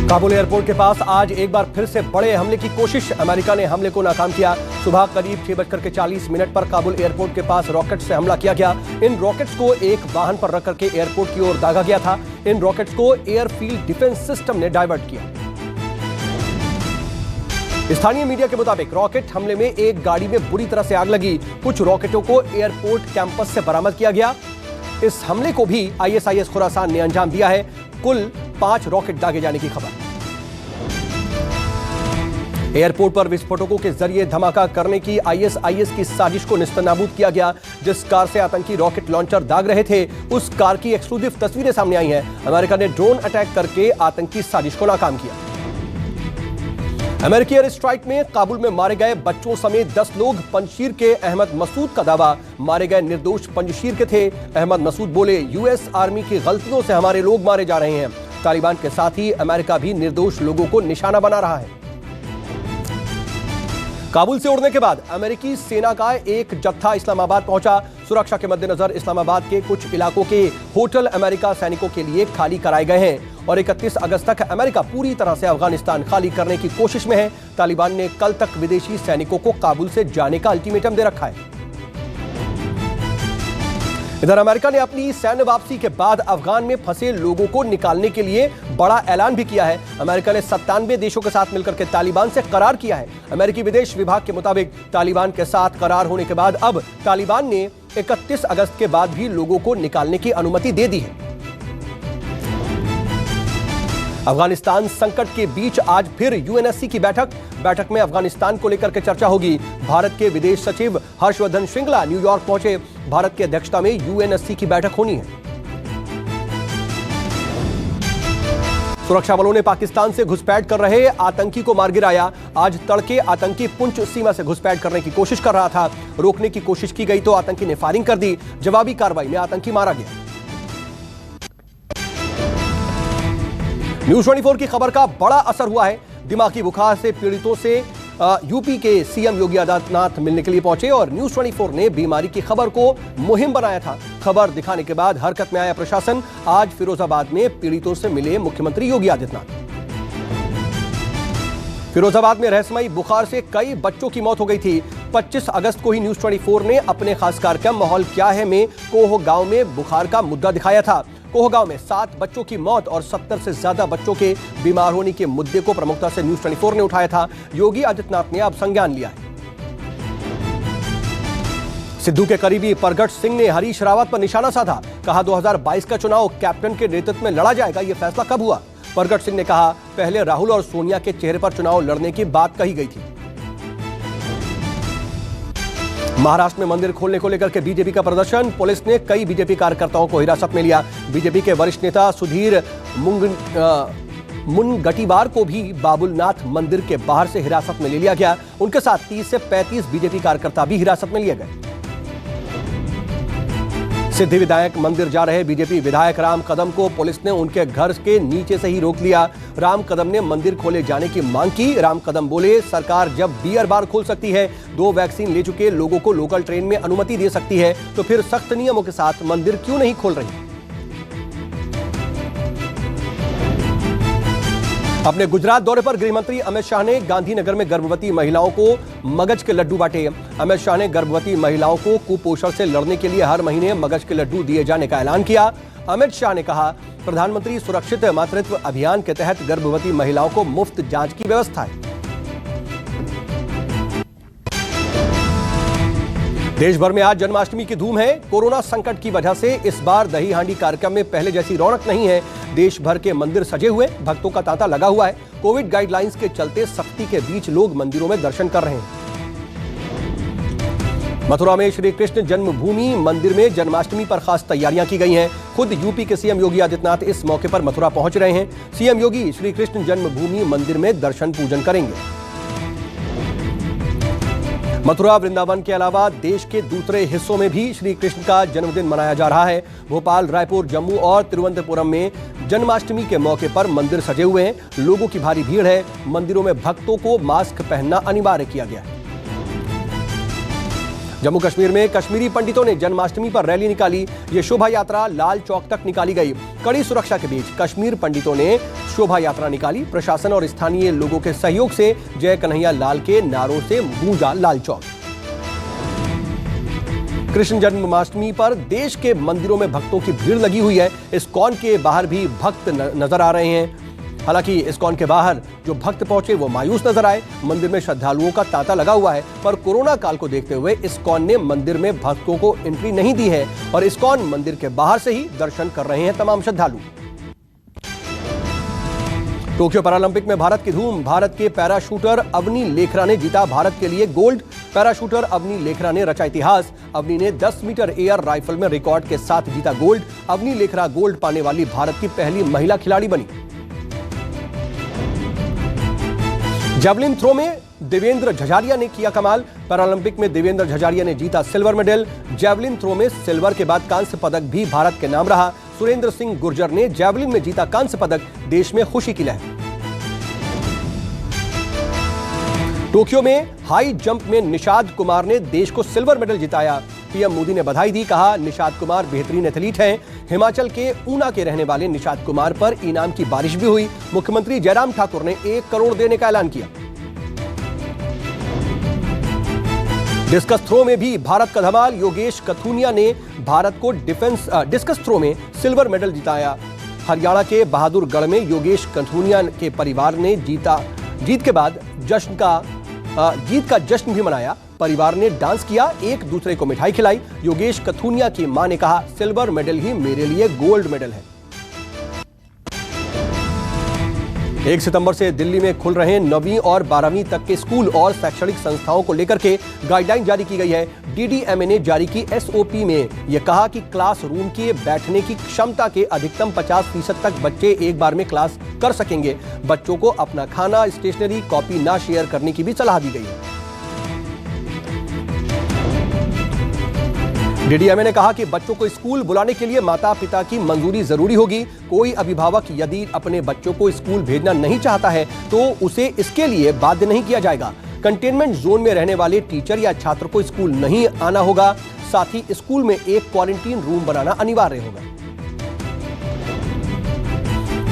Kabul airport के पास आज एक बार फिर से बड़े हमले की कोशिश। अमेरिका ने हमले को नाकाम किया। सुबह करीब 6:40 पर काबुल एयरपोर्ट के पास रॉकेट से हमला किया गया। इन रॉकेट्स को एक वाहन पर रख करके एयरपोर्ट की ओर दागा गया था। इन रॉकेट्स को एयरफील्ड डिफेंस सिस्टम ने डायवर्ट किया। स्थानीय मीडिया के मुताबिक रॉकेट हमले में एक गाड़ी में बुरी तरह से आग लगी। कुछ रॉकेटों को एयरपोर्ट कैंपस से बरामद किया गया। इस हमले को भी ISIS खुरासान ने अंजाम दिया है। कुल 5 रॉकेट दागे जाने की खबर। एयरपोर्ट पर विस्फोटकों के जरिए धमाका करने की ISIS की साजिश को निस्तनाबूद किया गया। जिस कार से आतंकी रॉकेट लॉन्चर दाग रहे थे, उस कार की एक्सक्लूसिव तस्वीरें सामने आई हैं। अमेरिका ने ड्रोन अटैक करके आतंकी साजिश को नाकाम किया। अमेरिकी एयर स्ट्राइक में काबुल में मारे गए बच्चों समेत 10 लोग। पंजशीर के अहमद मसूद का दावा, मारे गए निर्दोष पंजशीर के थे। अहमद मसूद बोले, US आर्मी की गलतियों से हमारे लोग मारे जा रहे हैं। तालिबान के साथ ही अमेरिका भी निर्दोष लोगों को निशाना बना रहा है। काबुल से उड़ने के बाद अमेरिकी सेना का एक जत्था इस्लामाबाद पहुंचा। सुरक्षा के मद्देनजर इस्लामाबाद के कुछ इलाकों के होटल अमेरिका सैनिकों के लिए खाली कराए गए हैं और 31 अगस्त तक अमेरिका पूरी तरह से अफगानिस्तान खाली करने की कोशिश में है। तालिबान ने कल तक विदेशी सैनिकों को काबुल से जाने का अल्टीमेटम दे रखा है। इधर अमेरिका ने अपनी सैन्य वापसी के बाद अफगान में फंसे लोगों को निकालने के लिए बड़ा ऐलान भी किया है। अमेरिका ने 97 देशों के साथ मिलकर के तालिबान से करार किया है। अमेरिकी विदेश विभाग के मुताबिक तालिबान के साथ करार होने के बाद अब तालिबान ने 31 अगस्त के बाद भी लोगों को निकालने की अनुमति दे दी है। अफगानिस्तान संकट के बीच आज फिर UNSC की बैठक में अफगानिस्तान को लेकर के चर्चा होगी। भारत के विदेश सचिव हर्षवर्धन श्रृंगला न्यूयॉर्क पहुंचे। भारत की अध्यक्षता में UNSC की बैठक होनी है। सुरक्षा बलों ने पाकिस्तान से घुसपैठ कर रहे आतंकी को मार गिराया। आज तड़के आतंकी पुंछ सीमा से घुसपैठ करने की कोशिश कर रहा था। रोकने की कोशिश की गई तो आतंकी ने फायरिंग कर दी। जवाबी कार्रवाई में आतंकी मारा गया। न्यूज़ 24 की खबर का बड़ा असर हुआ है। दिमागी बुखार से पीड़ितों से यूपी के CM योगी आदित्यनाथ मिलने के लिए पहुंचे और न्यूज़ 24 ने बीमारी की खबर को मुहिम बनाया था। खबर दिखाने के बाद हरकत में आया प्रशासन। आज फिरोजाबाद में पीड़ितों से मिले मुख्यमंत्री योगी आदित्यनाथ। फिरोजाबाद में रहस्यमयी बुखार से कई बच्चों की मौत हो गई थी। 25 अगस्त को ही न्यूज़ 24 ने अपने खास कार्यक्रम माहौल क्या है में कोह गांव में बुखार का मुद्दा दिखाया था। कोह गांव में 7 बच्चों की मौत और 70 से ज्यादा बच्चों के बीमार होने के मुद्दे को प्रमुखता से न्यूज़ 24 ने उठाया था। योगी आदित्यनाथ ने अब संज्ञान लिया है। सिद्धू के करीबी परगट सिंह ने हरीश रावत पर निशाना साधा। कहा 2022 का चुनाव कैप्टन के नेतृत्व में लड़ा जाएगा। यह फैसला कब हुआ? परगट सिंह ने कहा, पहले राहुल और सोनिया के चेहरे पर चुनाव लड़ने की बात कही गई थी। महाराष्ट्र में मंदिर खोलने को लेकर के बीजेपी का प्रदर्शन। पुलिस ने कई बीजेपी कार्यकर्ताओं को हिरासत में लिया। बीजेपी के वरिष्ठ नेता सुधीर मुनगटीवार को भी बाबुलनाथ मंदिर के बाहर से हिरासत में ले लिया गया। उनके साथ 30 से 35 बीजेपी कार्यकर्ता भी हिरासत में लिए गए। सिद्धि विधायक मंदिर जा रहे बीजेपी विधायक राम कदम को पुलिस ने उनके घर के नीचे से ही रोक लिया। राम कदम ने मंदिर खोले जाने की मांग की। राम कदम बोले, सरकार जब बियर बार खोल सकती है, 2 वैक्सीन ले चुके लोगों को लोकल ट्रेन में अनुमति दे सकती है, तो फिर सख्त नियमों के साथ मंदिर क्यों नहीं खोल रही? अपने गुजरात दौरे पर गृह मंत्री अमित शाह ने गांधीनगर में गर्भवती महिलाओं को मगज के लड्डू बांटे। अमित शाह ने गर्भवती महिलाओं को कुपोषण से लड़ने के लिए हर महीने मगज के लड्डू दिए जाने का ऐलान किया। अमित शाह ने कहा, प्रधानमंत्री सुरक्षित मातृत्व अभियान के तहत गर्भवती महिलाओं को मुफ्त जांच की व्यवस्था है। देश भर में आज जन्माष्टमी की धूम है। कोरोना संकट की वजह से इस बार दही हांडी कार्यक्रम में पहले जैसी रौनक नहीं है। देश भर के मंदिर सजे हुए, भक्तों का तांता लगा हुआ है। कोविड गाइडलाइंस के चलते सख्ती के बीच लोग मंदिरों में दर्शन कर रहे हैं। मथुरा में श्री कृष्ण जन्मभूमि मंदिर में जन्माष्टमी पर खास तैयारियां की गई हैं। खुद यूपी के CM योगी आदित्यनाथ इस मौके पर मथुरा पहुंच रहे हैं। CM योगी श्री कृष्ण जन्मभूमि मंदिर में दर्शन पूजन करेंगे। मथुरा वृंदावन के अलावा देश के दूसरे हिस्सों में भी श्री कृष्ण का जन्मदिन मनाया जा रहा है। भोपाल, रायपुर, जम्मू और तिरुवनंतपुरम में जन्माष्टमी के मौके पर मंदिर सजे हुए हैं। लोगों की भारी भीड़ है। मंदिरों में भक्तों को मास्क पहनना अनिवार्य किया गया है। जम्मू कश्मीर में कश्मीरी पंडितों ने जन्माष्टमी पर रैली निकाली। ये शोभा यात्रा लाल चौक तक निकाली गई। कड़ी सुरक्षा के बीच कश्मीर पंडितों ने शोभा यात्रा निकाली। प्रशासन और स्थानीय लोगों के सहयोग से जय कन्हैया लाल के नारों से गूंजा लाल चौक। कृष्ण जन्माष्टमी पर देश के मंदिरों में भक्तों की भीड़ लगी हुई है। इस्कॉन के बाहर भी भक्त नजर आ रहे हैं। हालांकि इस्कॉन के बाहर जो भक्त पहुंचे वो मायूस नजर आए। मंदिर में श्रद्धालुओं का तांता लगा हुआ है, पर कोरोना काल को देखते हुए इस्कॉन ने मंदिर में भक्तों को एंट्री नहीं दी है और इस्कॉन मंदिर के बाहर से ही दर्शन कर रहे हैं तमाम श्रद्धालु। टोक्यो पैरालंपिक में भारत की धूम। भारत के पैराशूटर अवनी लेखरा ने जीता भारत के लिए गोल्ड। पैराशूटर अवनी लेखरा ने रचा इतिहास। अवनी ने 10 मीटर एयर राइफल में रिकॉर्ड के साथ जीता गोल्ड। अवनी लेखरा गोल्ड पाने वाली भारत की पहली महिला खिलाड़ी बनी। जैवलिन थ्रो में देवेंद्र झझारिया ने किया कमाल। पैरालंपिक में देवेंद्र झझारिया ने जीता सिल्वर मेडल। जैवलिन थ्रो में सिल्वर के बाद कांस्य पदक भी भारत के नाम रहा। सुरेंद्र सिंह गुर्जर ने जैवलिन में जीता कांस्य पदक। देश में खुशी की लहर। टोक्यो में हाई जंप में निषाद कुमार ने देश को सिल्वर मेडल जिताया। पीएम मोदी ने बधाई दी, कहा निषाद कुमार बेहतरीन एथलीट हैं। हिमाचल के ऊना के रहने वाले निषाद कुमार पर इनाम की बारिश भी हुई। मुख्यमंत्री जयराम ठाकुर ने 1 करोड़ देने का ऐलान किया। डिस्कस थ्रो में भी भारत का धमाल। योगेश कथुनिया ने भारत को डिस्कस थ्रो में सिल्वर मेडल जिताया। हरियाणा के बहादुरगढ़ में योगेश कथुनिया के परिवार ने जीत के बाद जीत का जश्न भी मनाया। परिवार ने डांस किया, एक दूसरे को मिठाई खिलाई। योगेश कथुनिया की मां ने कहा सिल्वर मेडल ही मेरे लिए गोल्ड मेडल है। 1 सितंबर से दिल्ली में खुल रहे 9वीं और 12वीं तक के स्कूल और शैक्षणिक संस्थाओं को लेकर के गाइडलाइन जारी की गई है। डीडीएमए ने जारी की एसओपी में यह कहा कि क्लासरूम के बैठने की क्षमता के अधिकतम 50% तक बच्चे एक बार में क्लास कर सकेंगे। बच्चों को अपना खाना, स्टेशनरी, कॉपी ना शेयर करने की भी सलाह दी गई है। डीडीएमए ने कहा कि बच्चों को स्कूल बुलाने के लिए माता पिता की मंजूरी जरूरी होगी। कोई अभिभावक यदि अपने बच्चों को स्कूल भेजना नहीं चाहता है तो उसे इसके लिए बाध्य नहीं किया जाएगा। कंटेनमेंट जोन में रहने वाले टीचर या छात्र को स्कूल नहीं आना होगा। साथ ही स्कूल में एक क्वारंटीन रूम बनाना अनिवार्य होगा।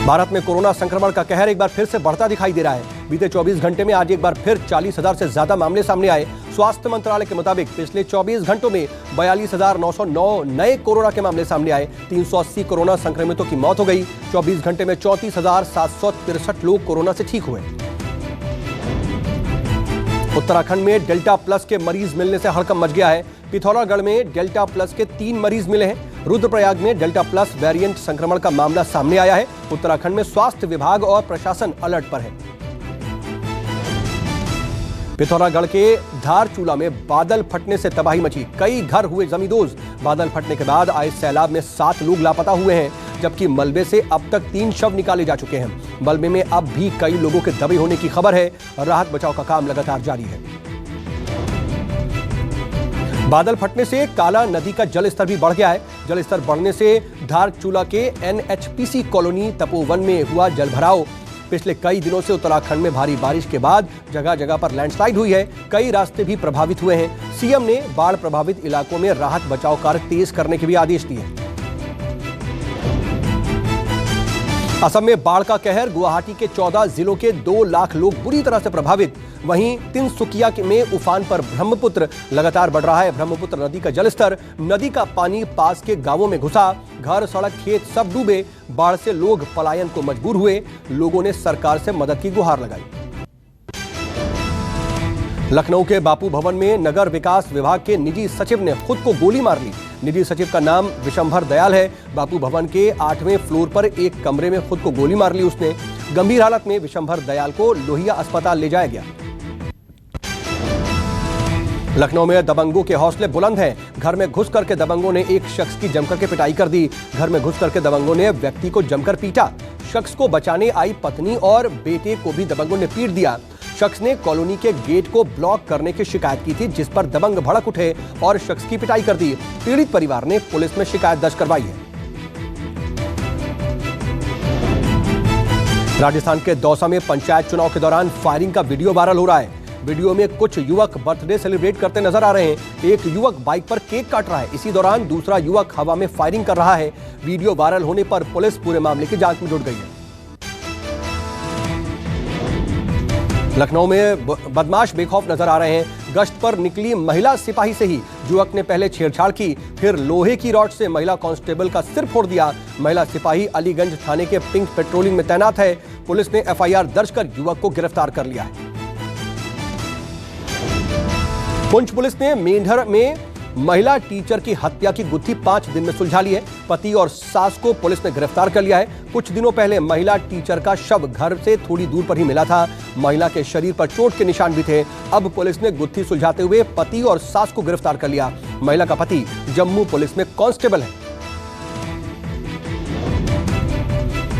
भारत में कोरोना संक्रमण का कहर एक बार फिर से बढ़ता दिखाई दे रहा है। बीते 24 घंटे में आज एक बार फिर 40,000 से ज्यादा मामले सामने आए। स्वास्थ्य मंत्रालय के मुताबिक पिछले 24 घंटों में 42,909 नए कोरोना के मामले सामने आए। 380 कोरोना संक्रमितों की मौत हो गई। 24 घंटे में 34,763 लोग कोरोना से ठीक हुए। उत्तराखंड में डेल्टा प्लस के मरीज मिलने से हड़कंप मच गया है। पिथौरागढ़ में डेल्टा प्लस के 3 मरीज मिले हैं। रुद्रप्रयाग में डेल्टा प्लस वेरिएंट संक्रमण का मामला सामने आया है। उत्तराखंड में स्वास्थ्य विभाग और प्रशासन अलर्ट पर है। पिथौरागढ़ के धारचूला में बादल फटने से तबाही मची। कई घर हुए जमींदोज। बादल फटने के बाद आए सैलाब में 7 लोग लापता हुए हैं, जबकि मलबे से अब तक 3 शव निकाले जा चुके हैं। मलबे में अब भी कई लोगों के दबे होने की खबर है। राहत बचाव का काम लगातार जारी है। बादल फटने से काला नदी का जलस्तर भी बढ़ गया है। जलस्तर बढ़ने से धारचूला के एनएचपीसी कॉलोनी तपोवन में हुआ जलभराव। पिछले कई दिनों से उत्तराखंड में भारी बारिश के बाद जगह जगह पर लैंडस्लाइड हुई है। कई रास्ते भी प्रभावित हुए हैं। सीएम ने बाढ़ प्रभावित इलाकों में राहत बचाव कार्य तेज करने के भी आदेश दिए। असम में बाढ़ का कहर। गुवाहाटी के 14 जिलों के 2 लाख लोग बुरी तरह से प्रभावित। वहीं तिनसुकिया में उफान पर ब्रह्मपुत्र लगातार बढ़ रहा है। ब्रह्मपुत्र नदी का जलस्तर, नदी का पानी पास के गांवों में घुसा। घर, सड़क, खेत सब डूबे। बाढ़ से लोग पलायन को मजबूर हुए। लोगों ने सरकार से मदद की गुहार लगाई। लखनऊ के बापू भवन में नगर विकास विभाग के निजी सचिव ने खुद को गोली मार ली। निजी सचिव का नाम विशंभर दयाल है। बापू भवन के 8वें फ्लोर पर एक कमरे में खुद को गोली मार ली उसने। गंभीर हालत में विशंभर दयाल को लोहिया अस्पताल ले जाया गया। लखनऊ में दबंगों के हौसले बुलंद हैं। घर में घुस करके दबंगों ने एक शख्स की जमकर के पिटाई कर दी। घर में घुस करके दबंगों ने व्यक्ति को जमकर पीटा। शख्स को बचाने आई पत्नी और बेटे को भी दबंगों ने पीट दिया। शख्स ने कॉलोनी के गेट को ब्लॉक करने की शिकायत की थी, जिस पर दबंग भड़क उठे और शख्स की पिटाई कर दी। पीड़ित परिवार ने पुलिस में शिकायत दर्ज करवाई है। राजस्थान के दौसा में पंचायत चुनाव के दौरान फायरिंग का वीडियो वायरल हो रहा है। वीडियो में कुछ युवक बर्थडे सेलिब्रेट करते नजर आ रहे हैं। एक युवक बाइक पर केक काट रहा है। इसी दौरान दूसरा युवक हवा में फायरिंग कर रहा है। वीडियो वायरल होने पर पुलिस पूरे मामले की जांच में जुट गई है। लखनऊ में बदमाश बेखौफ नजर आ रहे हैं। गश्त पर निकली महिला सिपाही से ही युवक ने पहले छेड़छाड़ की, फिर लोहे की रॉड से महिला कांस्टेबल का सिर फोड़ दिया। महिला सिपाही अलीगंज थाने के पिंक पेट्रोलिंग में तैनात है। पुलिस ने एफआईआर दर्ज कर युवक को गिरफ्तार कर लिया है। पुंछ पुलिस ने मेंढर में महिला टीचर की हत्या की गुत्थी 5 दिन में सुलझा ली है। पति और सास को पुलिस ने गिरफ्तार कर लिया है। कुछ दिनों पहले महिला टीचर का शव घर से थोड़ी दूर पर ही मिला था। महिला के शरीर पर चोट के निशान भी थे। अब पुलिस ने गुत्थी सुलझाते हुए पति और सास को गिरफ्तार कर लिया। महिला का पति जम्मू पुलिस में कांस्टेबल है।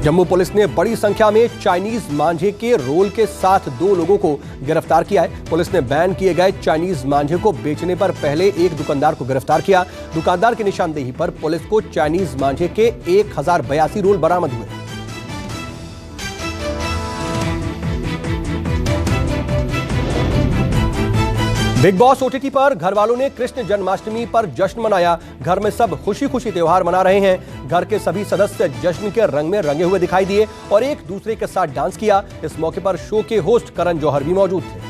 जम्मू पुलिस ने बड़ी संख्या में चाइनीज मांझे के रोल के साथ 2 लोगों को गिरफ्तार किया है। पुलिस ने बैन किए गए चाइनीज मांझे को बेचने पर पहले एक दुकानदार को गिरफ्तार किया। दुकानदार की निशानदेही पर पुलिस को चाइनीज मांझे के 1082 रोल बरामद हुए। बिग बॉस ओटीटी पर घर वालों ने कृष्ण जन्माष्टमी पर जश्न मनाया। घर में सब खुशी खुशी त्योहार मना रहे हैं। घर के सभी सदस्य जश्न के रंग में रंगे हुए दिखाई दिए और एक दूसरे के साथ डांस किया। इस मौके पर शो के होस्ट करण जौहर भी मौजूद थे।